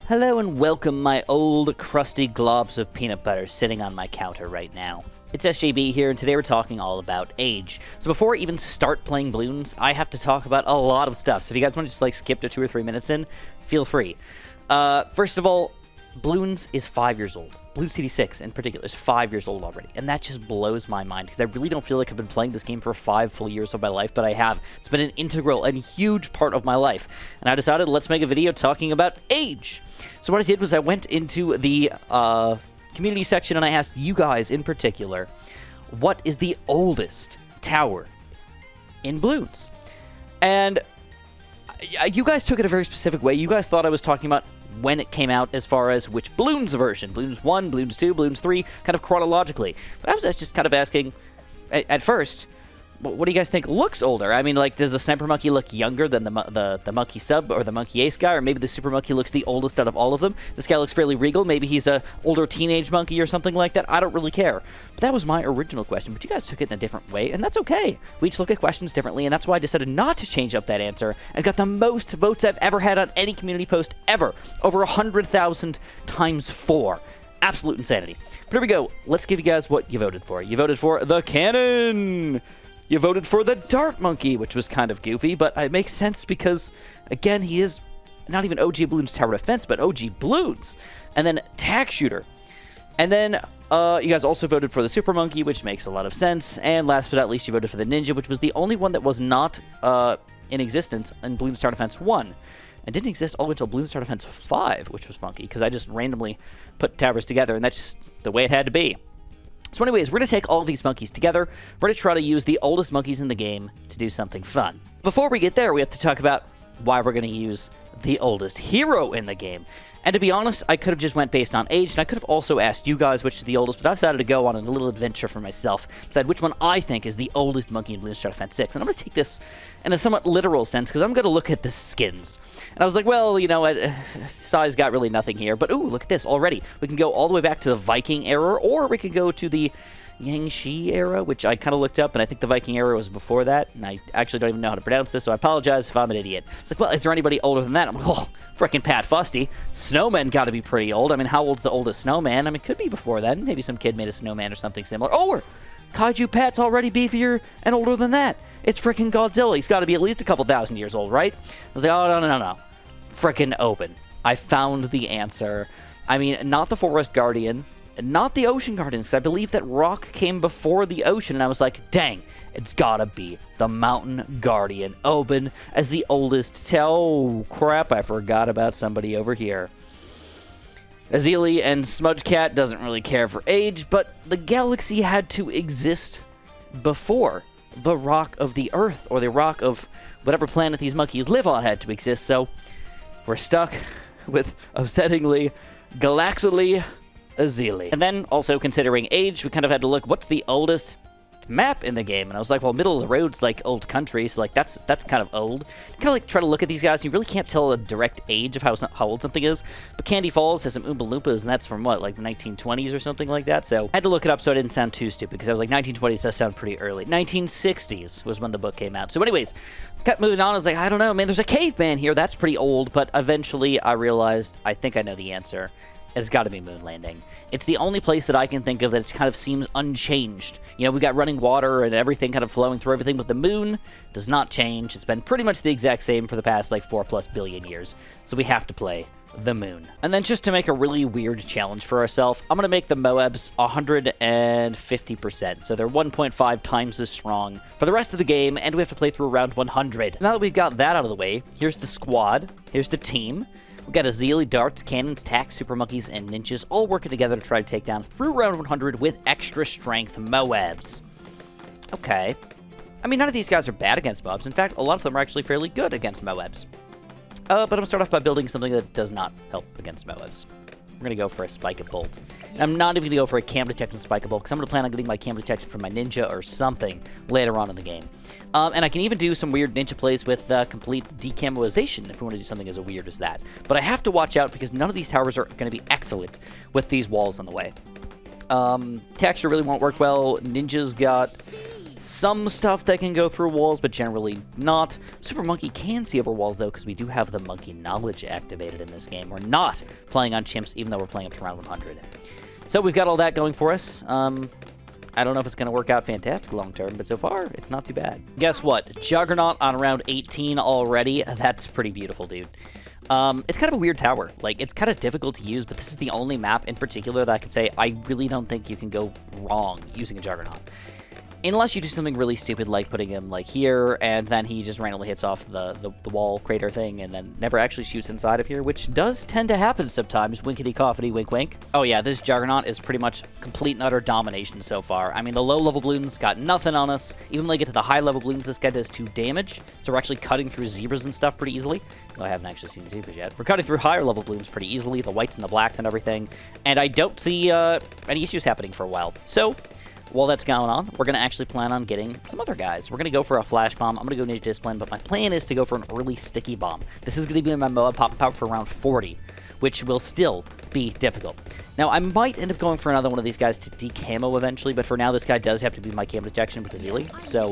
Hello and welcome, my old crusty globs of peanut butter sitting on my counter right now. It's SJB here, and today we're talking all about age. So before I even start playing Bloons, I have to talk about a lot of stuff. So if you guys want to just skip to 2 or 3 minutes in, feel free. First of all, Bloons is 5 years old. Bloons BTD6 in particular is 5 years old already, and that just blows my mind because I really don't feel like I've been playing this game for 5 full years of my life, but I have. It's been an integral and huge part of my life, and I decided let's make a video talking about age. So what I did was I went into the community section and I asked you guys in particular, what is the oldest tower in Bloons? And you guys took it a very specific way. You guys thought I was talking about when it came out as far as which Bloons version. Bloons 1, Bloons 2, Bloons 3, kind of chronologically. But I was just kind of asking, at first, what do you guys think looks older? I mean, does the Sniper Monkey look younger than the Monkey Sub or the Monkey Ace guy? Or maybe the Super Monkey looks the oldest out of all of them? This guy looks fairly regal. Maybe he's a older teenage monkey or something like that. I don't really care. But that was my original question. But you guys took it in a different way, and that's okay. We each look at questions differently, and that's why I decided not to change up that answer and got the most votes I've ever had on any community post ever. Over 100,000 times 4. Absolute insanity. But here we go. Let's give you guys what you voted for. You voted for the cannon. You voted for the Dart Monkey, which was kind of goofy, but it makes sense because, again, he is not even OG Bloons Tower Defense, but OG Bloons. And then Tack Shooter. And then you guys also voted for the Super Monkey, which makes a lot of sense. And last but not least, you voted for the Ninja, which was the only one that was not in existence in Bloons Tower Defense 1. And didn't exist all the way until Bloons Tower Defense 5, which was funky, because I just randomly put towers together, and that's just the way it had to be. So anyways, we're going to take all of these monkeys together. We're going to try to use the oldest monkeys in the game to do something fun. Before we get there, we have to talk about why we're going to use the oldest hero in the game. And to be honest, I could have just went based on age, and I could have also asked you guys which is the oldest, but I decided to go on a little adventure for myself, decide which one I think is the oldest monkey in Bloons Tower Defense 6. And I'm going to take this in a somewhat literal sense, because I'm going to look at the skins. And I was like, well, you know, size got really nothing here, but ooh, look at this already. We can go all the way back to the Viking era, or we could go to the Yangshi era, which I kind of looked up, and I think the Viking era was before that, and I actually don't even know how to pronounce this, so I apologize if I'm an idiot. It's like, well, is there anybody older than that? I'm like, oh, frickin' Pat Fusty. Snowmen got to be pretty old. I mean, how old's the oldest snowman? I mean, it could be before then. Maybe some kid made a snowman or something similar. Or Kaiju Pat's already beefier and older than that. It's frickin' Godzilla. He's got to be at least a couple thousand years old, right? I was like, oh, no. Frickin' open. I found the answer. I mean, not the Forest Guardian, not the Ocean Guardian, because I believe that rock came before the ocean, and I was like, dang, it's gotta be the Mountain Guardian, Oben, as the oldest. Oh, crap, I forgot about somebody over here. Azili and Smudge Cat doesn't really care for age, but the galaxy had to exist before the rock of the Earth, or the rock of whatever planet these monkeys live on had to exist, so we're stuck with upsettingly, galaxically, Azili. And then, also considering age, we kind of had to look, what's the oldest map in the game? And I was like, well, middle of the road's like old country, so that's kind of old. Kind of try to look at these guys, and you really can't tell a direct age of how old something is. But Candy Falls has some Oompa Loompas, and that's from what, like the 1920s or something like that? So I had to look it up so I didn't sound too stupid, because I was like, 1920s does sound pretty early. 1960s was when the book came out. So anyways, kept moving on. I was like, I don't know, man, there's a caveman here. That's pretty old. But eventually I realized, I think I know the answer. It's got to be moon landing. It's the only place that I can think of that kind of seems unchanged. You know, we got running water and everything kind of flowing through everything, but the moon does not change. It's been pretty much the exact same for the past, 4+ billion years. So we have to play the moon. And then just to make a really weird challenge for ourselves, I'm going to make the Moabs 150%. So they're 1.5 times as strong for the rest of the game, and we have to play through around 100. Now that we've got that out of the way, here's the squad. Here's the team. We've got Azili, Darts, Cannons, Tacks, Super Monkeys, and Ninjas all working together to try to take down through round 100 with extra strength Moabs. Okay. I mean, none of these guys are bad against Moabs. In fact, a lot of them are actually fairly good against Moabs. But I'm going to start off by building something that does not help against Moabs. We're going to go for a Spike Bolt. And I'm not even going to go for a Cam Detection Spike Bolt, because I'm going to plan on getting my Cam Detection from my Ninja or something later on in the game. And I can even do some weird Ninja plays with complete decamoization if we want to do something as weird as that. But I have to watch out, because none of these towers are going to be excellent with these walls on the way. Texture really won't work well. Ninja's got some stuff that can go through walls, but generally not. Super Monkey can see over walls, though, because we do have the Monkey Knowledge activated in this game. We're not playing on chimps, even though we're playing up to round 100. So we've got all that going for us. I don't know if it's going to work out fantastic long-term, but so far, it's not too bad. Guess what? Juggernaut on round 18 already. That's pretty beautiful, dude. It's kind of a weird tower. Like, it's kind of difficult to use, but this is the only map in particular that I can say I really don't think you can go wrong using a Juggernaut. Unless you do something really stupid like putting him, like, here, and then he just randomly hits off the wall crater thing and then never actually shoots inside of here, which does tend to happen sometimes. Winkety-coffety, wink-wink. Oh, yeah, this Juggernaut is pretty much complete and utter domination so far. I mean, the low-level Bloons got nothing on us. Even when they get to the high-level Bloons, this guy does 2 damage, so we're actually cutting through zebras and stuff pretty easily. Well, I haven't actually seen zebras yet. We're cutting through higher-level Bloons pretty easily, the whites and the blacks and everything, and I don't see any issues happening for a while. So, while that's going on, we're going to actually plan on getting some other guys. We're going to go for a Flash Bomb. I'm going to go Ninja Discipline, but my plan is to go for an early Sticky Bomb. This is going to be my Moab Pop Power for round 40, which will still be difficult. Now, I might end up going for another one of these guys to decamo eventually, but for now, this guy does have to be my camo detection with the Zealy, so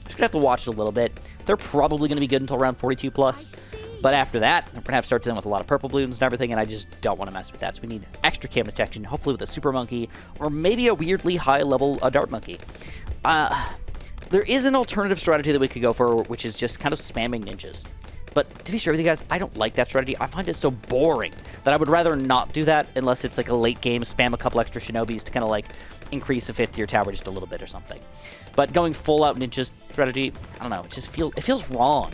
just going to have to watch it a little bit. They're probably going to be good until round 42 plus. But after that, we're going to have to start dealing with a lot of purple Bloons and everything, and I just don't want to mess with that. So we need extra cam detection, hopefully with a Super Monkey, or maybe a weirdly high-level Dart Monkey. There is an alternative strategy that we could go for, which is just kind of spamming ninjas. But to be sure with you guys, I don't like that strategy. I find it so boring that I would rather not do that unless it's like a late game, spam a couple extra Shinobis to kind of like increase a 5th tier tower just a little bit or something. But going full-out ninja strategy, I don't know, it feels wrong.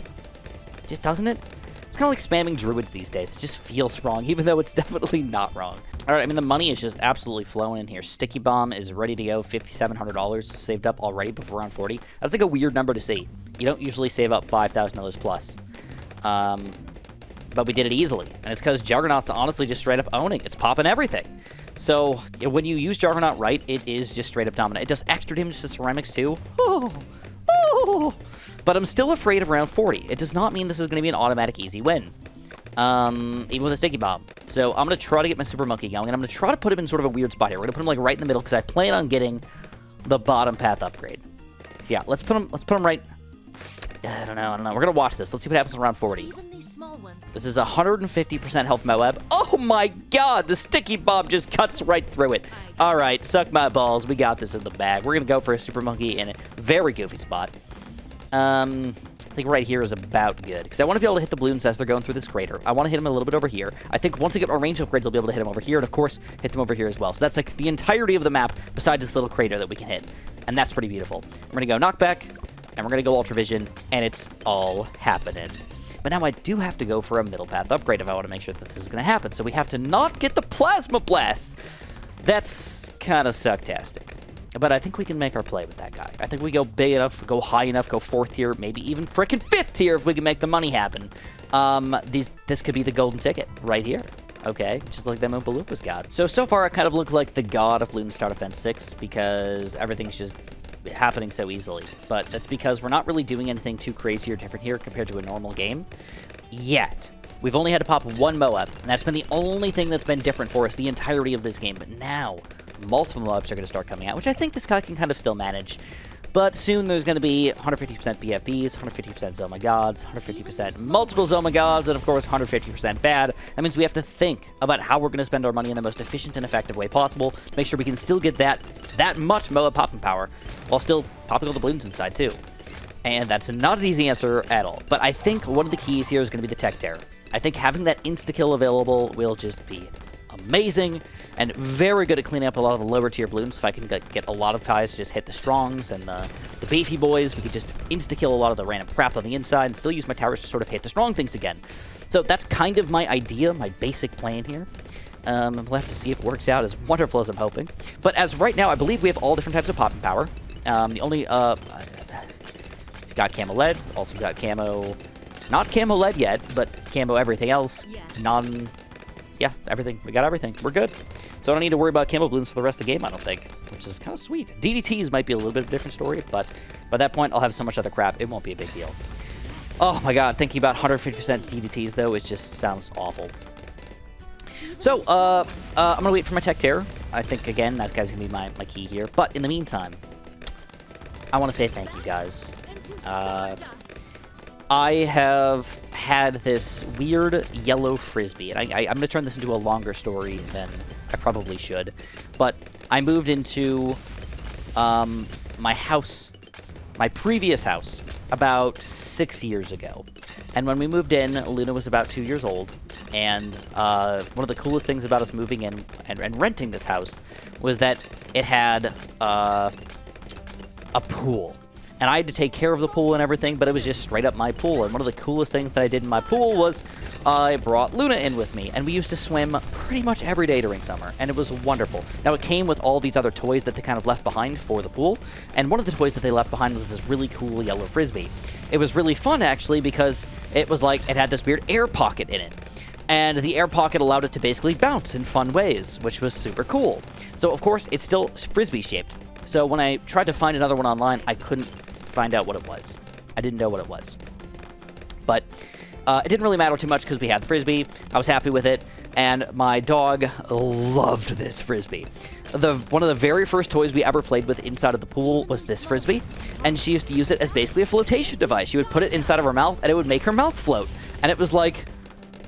Just doesn't it? It's kind of like spamming druids these days. It just feels wrong, even though it's definitely not wrong. All right, I mean, the money is just absolutely flowing in here. Sticky Bomb is ready to go, $5,700 saved up already before round 40. That's like a weird number to see. You don't usually save up $5,000 plus. But we did it easily, and it's because Juggernaut's honestly just straight up owning. It's popping everything. So when you use Juggernaut right, it is just straight up dominant. It does extra damage to ceramics too. But I'm still afraid of round 40. It does not mean this is going to be an automatic easy win. Even with a Sticky Bomb. So I'm going to try to get my Super Monkey going, and I'm going to try to put him in sort of a weird spot here. We're going to put him like right in the middle, because I plan on getting the bottom path upgrade. Yeah, let's put him right. I don't know. We're going to watch this. Let's see what happens in round 40. This is 150% health Moab. Oh my god, the Sticky Bomb just cuts right through it. All right, suck my balls. We got this in the bag. We're going to go for a Super Monkey in a very goofy spot. I think right here is about good, because I want to be able to hit the Bloons as they're going through this crater. I want to hit them a little bit over here. I think once I get my range upgrades, I'll be able to hit them over here, and of course, hit them over here as well. So that's like the entirety of the map, besides this little crater that we can hit. And that's pretty beautiful. We're going to go Knockback, and we're going to go Ultra Vision, and it's all happening. But now I do have to go for a middle path upgrade if I want to make sure that this is going to happen. So we have to not get the Plasma Blast. That's kind of sucktastic. But I think we can make our play with that guy. I think we go big enough, go high enough, go 4th tier, maybe even frickin' 5th tier if we can make the money happen. This could be the golden ticket right here. Okay, just like that Oompa Loompas got. So far I kind of look like the god of Bloons Star Defense 6 because everything's just happening so easily. But that's because we're not really doing anything too crazy or different here compared to a normal game yet. We've only had to pop 1 Moab, and that's been the only thing that's been different for us the entirety of this game. But now, multiple Moabs are going to start coming out, which I think this guy can kind of still manage. But soon there's going to be 150% BFBs, 150% Zoma Gods, 150% multiple Zoma Gods, and of course 150% bad. That means we have to think about how we're going to spend our money in the most efficient and effective way possible to make sure we can still get that much Moab popping power while still popping all the Bloons inside too. And that's not an easy answer at all. But I think one of the keys here is going to be the Tech Terror. I think having that insta-kill available will just be amazing and very good at cleaning up a lot of the lower tier Bloons. If I can get a lot of ties to just hit the Strongs and the beefy boys, we could just insta-kill a lot of the random crap on the inside and still use my towers to sort of hit the strong things again. So that's kind of my idea, my basic plan here. We'll have to see if it works out as wonderful as I'm hoping. But as right now, I believe we have all different types of popping power. The only, he's got camo lead, also got camo, not camo lead yet, but camo everything else, yeah, everything. We got everything. We're good. So I don't need to worry about camo Bloons for the rest of the game, I don't think, which is kind of sweet. DDTs might be a little bit of a different story, but by that point, I'll have so much other crap, it won't be a big deal. Oh my god, thinking about 150% DDTs, though, it just sounds awful. So, I'm going to wait for my Tech Terror. I think, again, that guy's going to be my key here. But in the meantime, I want to say thank you, guys. I have had this weird yellow frisbee, and I'm going to turn this into a longer story than I probably should. But I moved into my house, my previous house, about 6 years ago. And when we moved in, Luna was about 2 years old. And one of the coolest things about us moving in and renting this house was that it had a pool. And I had to take care of the pool and everything, but it was just straight up my pool. And one of the coolest things that I did in my pool was I brought Luna in with me. And we used to swim pretty much every day during summer. And it was wonderful. Now, it came with all these other toys that they kind of left behind for the pool. And one of the toys that they left behind was this really cool yellow frisbee. It was really fun, actually, because it was like it had this weird air pocket in it. And the air pocket allowed it to basically bounce in fun ways, which was super cool. So, of course, it's still frisbee-shaped. So when I tried to find another one online, I couldn't find out what it was. I didn't know what it was. But it didn't really matter too much because we had the frisbee. I was happy with it. And my dog loved this frisbee. One of the very first toys we ever played with inside of the pool was this frisbee. And she used to use it as basically a flotation device. She would put it inside of her mouth, and it would make her mouth float. And it was like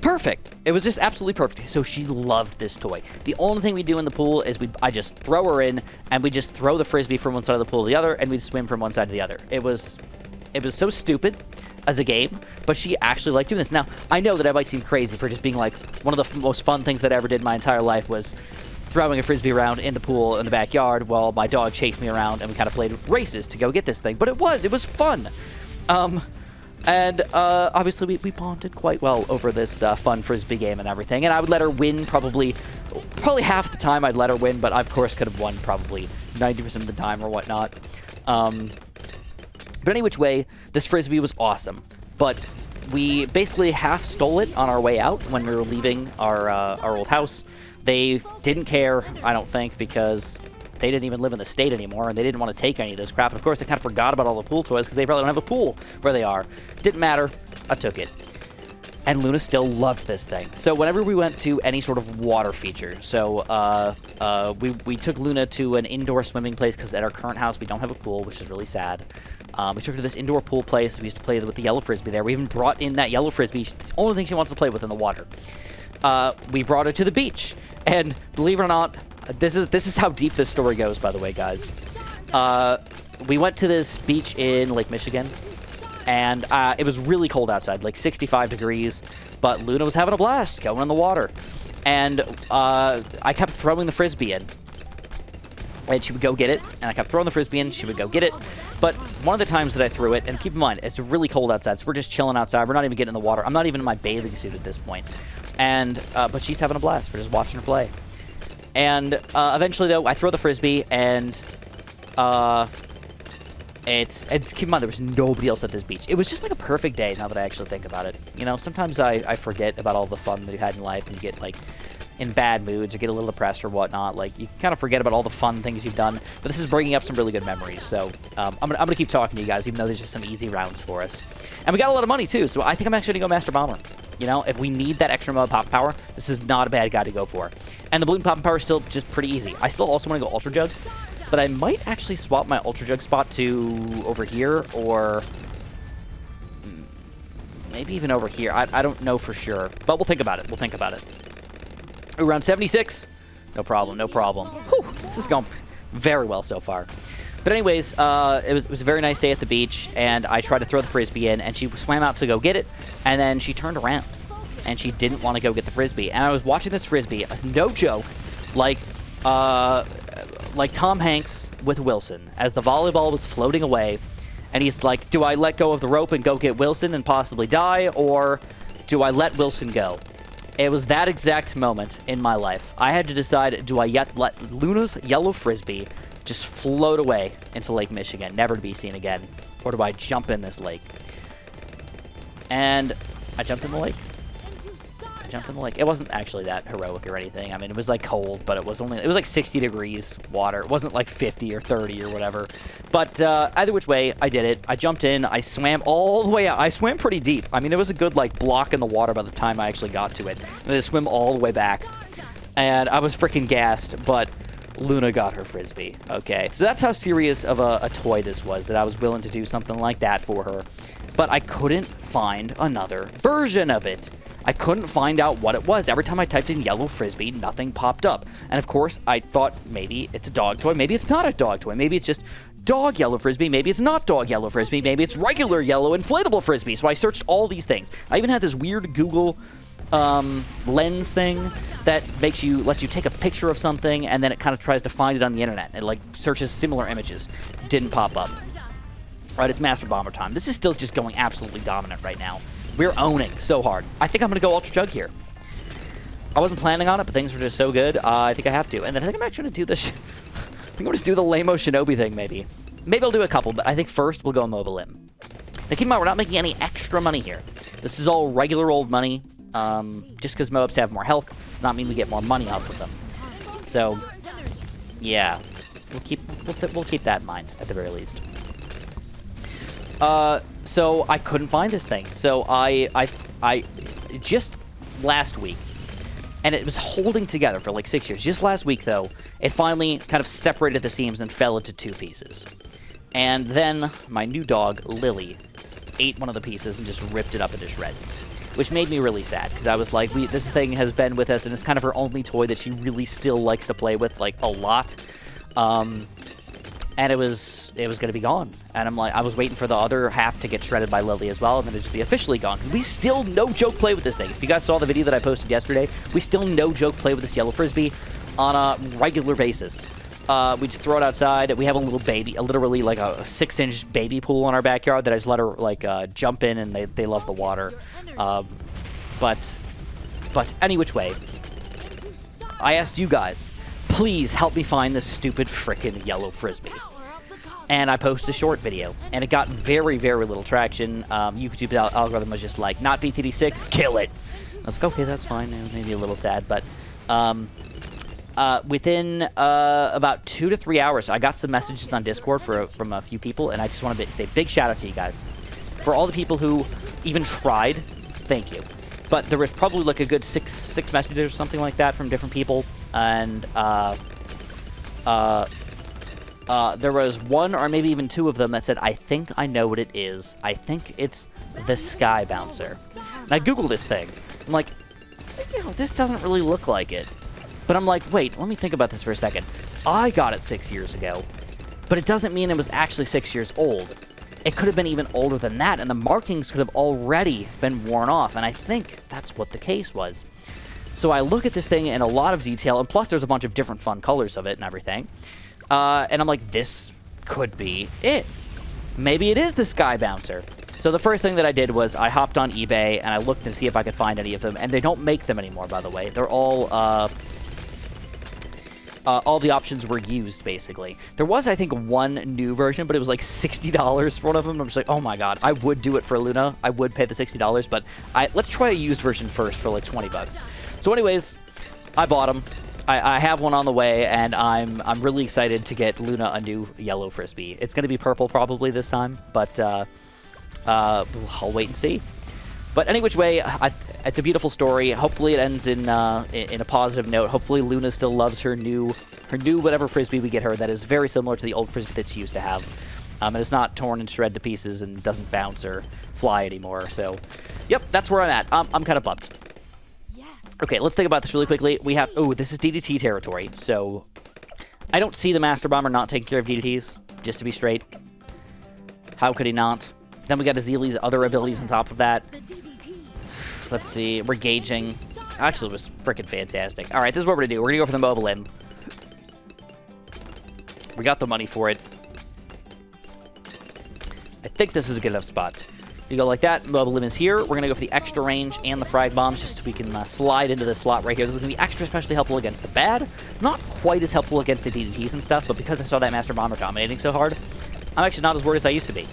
perfect. It was just absolutely perfect. So she loved this toy. The only thing we do in the pool is I just throw her in, and we just throw the frisbee from one side of the pool to the other, and we'd swim from one side to the other. It was so stupid as a game, but she actually liked doing this. Now, I know that I might seem crazy for just being like, one of the most fun things that I ever did my entire life was throwing a frisbee around in the pool in the backyard while my dog chased me around, and we kind of played races to go get this thing. But it was fun. And obviously, we bonded quite well over this fun frisbee game and everything. And I would let her win probably half the time. I'd let her win, but I, of course, could have won probably 90% of the time or whatnot. But any which way, this frisbee was awesome. But we basically half stole it on our way out when we were leaving our old house. They didn't care, I don't think, because they didn't even live in the state anymore, and they didn't want to take any of this crap. And of course, they kind of forgot about all the pool toys because they probably don't have a pool where they are. Didn't matter. I took it. And Luna still loved this thing. So whenever we went to any sort of water feature, so we took Luna to an indoor swimming place because at our current house, we don't have a pool, which is really sad. We took her to this indoor pool place. We used to play with the yellow frisbee there. We even brought in that yellow frisbee. It's the only thing she wants to play with in the water. We brought her to the beach. And believe it or not, this is how deep this story goes, by the way, guys. We went to this beach in Lake Michigan, and it was really cold outside, like 65 degrees, but Luna was having a blast going in the water. And I kept throwing the frisbee in, and she would go get it, and I kept throwing the frisbee in, she would go get it. But one of the times that I threw it, and keep in mind, it's really cold outside, so we're just chilling outside. We're not even getting in the water. I'm not even in my bathing suit at this point. And but she's having a blast. We're just watching her play. And eventually, though, I throw the frisbee, and keep in mind, there was nobody else at this beach. It was just like a perfect day, now that I actually think about it. You know, sometimes I forget about all the fun that you had in life, and you get, like, in bad moods or get a little depressed or whatnot. Like, you kind of forget about all the fun things you've done. But this is bringing up some really good memories. So I'm gonna keep talking to you guys, even though there's just some easy rounds for us. And we got a lot of money, too, so I think I'm actually going to go Master Bomber. You know, if we need that extra mode pop power, this is not a bad guy to go for. And the balloon pop power is still just pretty easy. I still also want to go Ultra Jug, but I might actually swap my Ultra Jug spot to over here, or maybe even over here. I don't know for sure, but we'll think about it. We'll think about it. Around 76? No problem, no problem. Whew, this is going very well so far. But anyways, it was a very nice day at the beach, and I tried to throw the frisbee in, and she swam out to go get it, and then she turned around, and she didn't want to go get the frisbee. And I was watching this frisbee, no joke, like Tom Hanks with Wilson, as the volleyball was floating away, and he's like, do I let go of the rope and go get Wilson and possibly die, or do I let Wilson go? It was that exact moment in my life. I had to decide, do I yet let Luna's yellow frisbee just float away into Lake Michigan, never to be seen again, or do I jump in this lake? And I jumped in the lake. I jumped in the lake. It wasn't actually that heroic or anything. I mean, it was like cold, but it was like 60 degrees water. It wasn't like 50 or 30 or whatever. But either which way, I did it. I jumped in. I swam all the way out. I swam pretty deep. I mean, it was a good like block in the water by the time I actually got to it. And I swim all the way back. And I was freaking gassed, but Luna got her Frisbee. Okay, so that's how serious of a toy this was, that I was willing to do something like that for her. But I couldn't find another version of it. I couldn't find out what it was. Every time I typed in yellow Frisbee, nothing popped up. And of course, I thought maybe it's a dog toy. Maybe it's not a dog toy. Maybe it's just dog yellow Frisbee. Maybe it's not dog yellow Frisbee. Maybe it's regular yellow inflatable Frisbee. So I searched all these things. I even had this weird Google lens thing that lets you take a picture of something and then it kind of tries to find it on the internet. It like searches similar images. Didn't pop up. All right, it's Master Bomber time. This is still just going absolutely dominant right now. We're owning so hard. I think I'm going to go Ultra Chug here. I wasn't planning on it, but things were just so good. I think I have to. And then I think I'm actually going to do this. I think I'm going to do the lame-o Shinobi thing, maybe. Maybe I'll do a couple, but I think first we'll go Mobile Limb. Now, keep in mind, we're not making any extra money here. This is all regular old money. Just because Moabs have more health does not mean we get more money off of them. So, yeah. We'll keep that in mind, at the very least. So I couldn't find this thing. So I just last week, and it was holding together for like 6 years. Just last week, though, it finally kind of separated the seams and fell into 2 pieces. And then my new dog, Lily, ate one of the pieces and just ripped it up into shreds, which made me really sad because I was like, this thing has been with us, and it's kind of her only toy that she really still likes to play with, like, a lot. And it was going to be gone. And I'm like, I was waiting for the other half to get shredded by Lily as well, and then it'd just be officially gone. Because we still no joke play with this thing. If you guys saw the video that I posted yesterday, we still no joke play with this yellow Frisbee on a regular basis. We just throw it outside. We have a little baby, literally like a 6-inch baby pool in our backyard that I just let her like jump in, and they love the water. But any which way, I asked you guys, please help me find this stupid frickin' yellow Frisbee. And I posted a short video, and it got very, very little traction. YouTube algorithm was just like, not BTD6, kill it. I was like, okay, that's fine. Maybe a little sad, but within about 2 to 3 hours, I got some messages on Discord from a few people, and I just want to say big shout out to you guys. For all the people who even tried, thank you. But there was probably like a good six messages or something like that from different people, and there was 1 or maybe even 2 of them that said, I think I know what it is. I think it's the Sky Bouncer. And I Googled this thing. I'm like, this doesn't really look like it. But I'm like, wait, let me think about this for a second. I got it 6 years ago, but it doesn't mean it was actually 6 years old. It could have been even older than that, and the markings could have already been worn off, and I think that's what the case was. So I look at this thing in a lot of detail, and plus there's a bunch of different fun colors of it and everything. And I'm like, this could be it. Maybe it is the Sky Bouncer. So the first thing that I did was I hopped on eBay, and I looked to see if I could find any of them, and they don't make them anymore, by the way. They're all the options were used, basically. There was, I think, 1 new version, but it was like $60 for one of them. I'm just like, oh my god, I would do it for Luna. I would pay the $60, but let's try a used version first for like 20 bucks. So anyways, I bought them. I have one on the way, and I'm really excited to get Luna a new yellow Frisbee. It's going to be purple probably this time, but I'll wait and see. But any which way, it's a beautiful story. Hopefully it ends in a positive note. Hopefully Luna still loves her new whatever Frisbee we get her that is very similar to the old Frisbee that she used to have. And it's not torn and shred to pieces and doesn't bounce or fly anymore. So, yep, that's where I'm at. I'm kind of bummed. Okay, let's think about this really quickly. We have... Oh, this is DDT territory. So, I don't see the Master Bomber not taking care of DDTs, just to be straight. How could he not? Then we got Azili's other abilities on top of that. Let's see. We're gauging. Actually, it was freaking fantastic. All right, this is what we're going to do. We're going to go for the Mobile Limb. We got the money for it. I think this is a good enough spot. You go like that. Mobile Limb is here. We're going to go for the extra range and the frag bombs just so we can slide into this slot right here. This is going to be extra especially helpful against the bad. Not quite as helpful against the DDTs and stuff, but because I saw that Master Bomber dominating so hard, I'm actually not as worried as I used to be.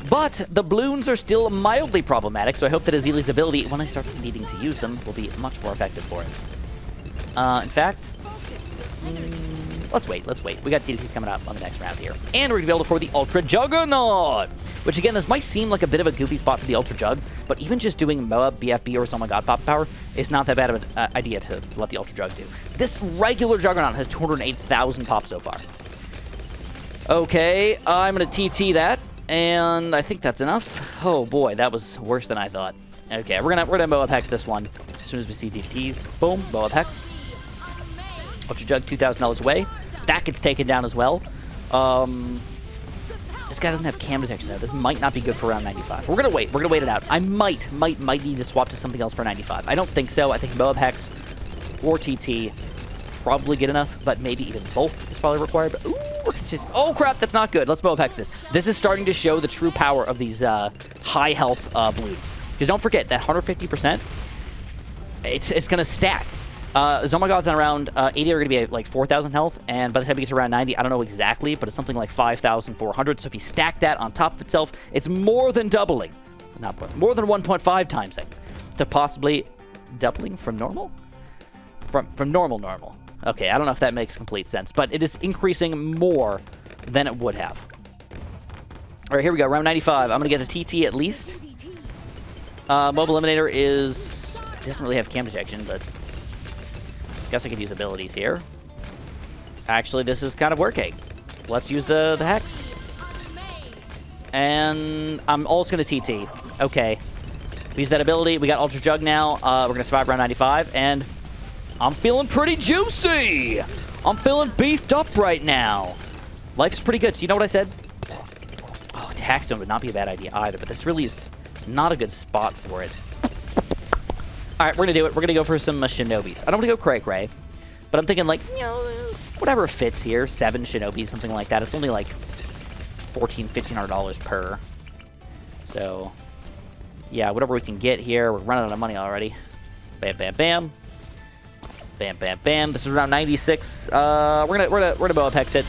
But the Bloons are still mildly problematic, so I hope that Azili's ability, when I start needing to use them, will be much more effective for us. In fact, let's wait. We got DDTs coming up on the next round here. And we're going to be able to afford the Ultra Juggernaut, which again, this might seem like a bit of a goofy spot for the Ultra Jug, but even just doing Moab, BFB, or Oh My God Pop Power is not that bad of an idea to let the Ultra Jug do. This regular Juggernaut has 208,000 pop so far. Okay, I'm going to TT that, and I think that's enough. Oh boy, that was worse than I thought. Okay, we're gonna Moab Hex this one as soon as we see DDTs. Boom, Moab Hex. Ultra Jug, $2,000 away. That gets taken down as well. This guy doesn't have cam detection though. This might not be good for round 95. We're gonna wait. We're gonna wait it out. I might need to swap to something else for 95. I don't think so. I think Moab Hex or TT probably good enough, but maybe even both is probably required. But, ooh, we're just, oh crap, that's not good. Let's Moab Hex this. This is starting to show the true power of these high health Bloons. Because don't forget that 150%, it's gonna stack. Zomagod's on around 80 are going to be at like 4,000 health, and by the time he gets around 90, I don't know exactly, but it's something like 5,400. So if you stack that on top of itself, it's more than doubling. Not more than 1.5 times it to possibly doubling from normal? From normal. Okay, I don't know if that makes complete sense, but it is increasing more than it would have. All right, here we go. Round 95. I'm going to get a TT at least. Mobile Eliminator doesn't really have cam detection, but guess I could use abilities here. Actually, this is kind of working. Let's use the Hex. And I'm also going to TT. Okay. We use that ability. We got Ultra Jug now. We're going to survive round 95, and I'm feeling pretty juicy. I'm feeling beefed up right now. Life's pretty good. So you know what I said? Oh, Tax Zone would not be a bad idea either, but this really is not a good spot for it. All right, we're going to do it. We're going to go for some Shinobis. I don't want to go Cray Cray, but I'm thinking like, you know, whatever fits here. 7 Shinobis, something like that. It's only like $1,400, $1,500 per. So, yeah, whatever we can get here. We're running out of money already. Bam, bam, bam. Bam, bam, bam. This is round 96. We're gonna Moab Hex it.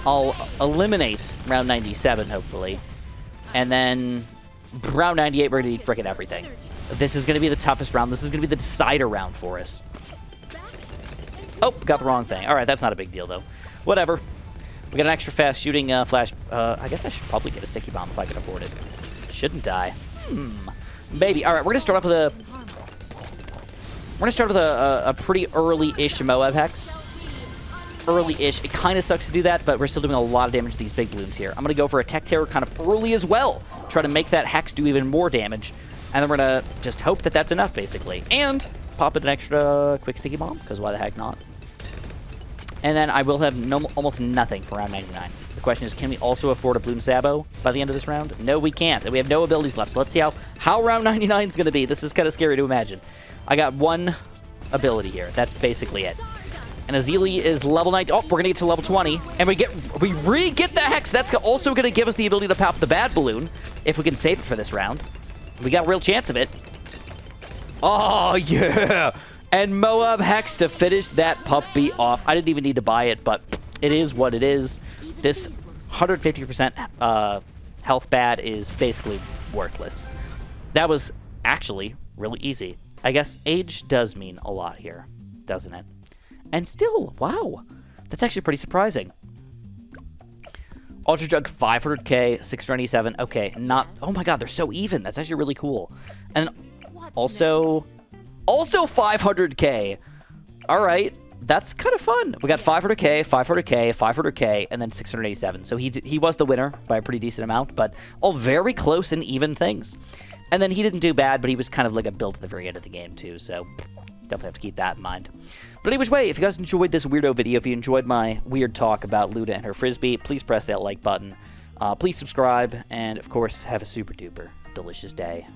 I'll eliminate round 97, hopefully. And then round 98, we're going to eat frickin' everything. This is going to be the toughest round. This is going to be the decider round for us. Oh, got the wrong thing. All right, that's not a big deal, though. Whatever. We got an extra fast shooting flash. I guess I should probably get a sticky bomb if I can afford it. Shouldn't die. Maybe. All right, we're going to start off with a... We're going to start with a pretty early-ish Moab Hex. Early-ish. It kind of sucks to do that, but we're still doing a lot of damage to these big Bloons here. I'm going to go for a Tech Terror kind of early as well. Try to make that Hex do even more damage. And then we're going to just hope that that's enough, basically. And pop it an extra quick sticky bomb, because why the heck not? And then I will have almost nothing for round 99. The question is, can we also afford a Bloon Sabo by the end of this round? No, we can't. And we have no abilities left. So let's see how round 99 is going to be. This is kind of scary to imagine. I got one ability here. That's basically it. And Azili is level 9. Oh, we're going to get to level 20. And we re-get the Hex. That's also going to give us the ability to pop the bad balloon if we can save it for this round. We got a real chance of it. Oh, yeah. And Moab Hex to finish that puppy off. I didn't even need to buy it, but it is what it is. This 150% health bad is basically worthless. That was actually really easy. I guess age does mean a lot here, doesn't it? And still, wow. That's actually pretty surprising. Ultra Jug 500k, 697. Okay, not... Oh my god, they're so even. That's actually really cool. And also 500k. All right, that's kind of fun. We got 500k, 500k, 500k, and then 687. So he was the winner by a pretty decent amount, but all very close and even things. And then he didn't do bad, but he was kind of like a build at the very end of the game too, so definitely have to keep that in mind. But anyways, if you guys enjoyed this weirdo video, if you enjoyed my weird talk about Luda and her Frisbee, please press that like button. Please subscribe, and of course, have a super duper delicious day.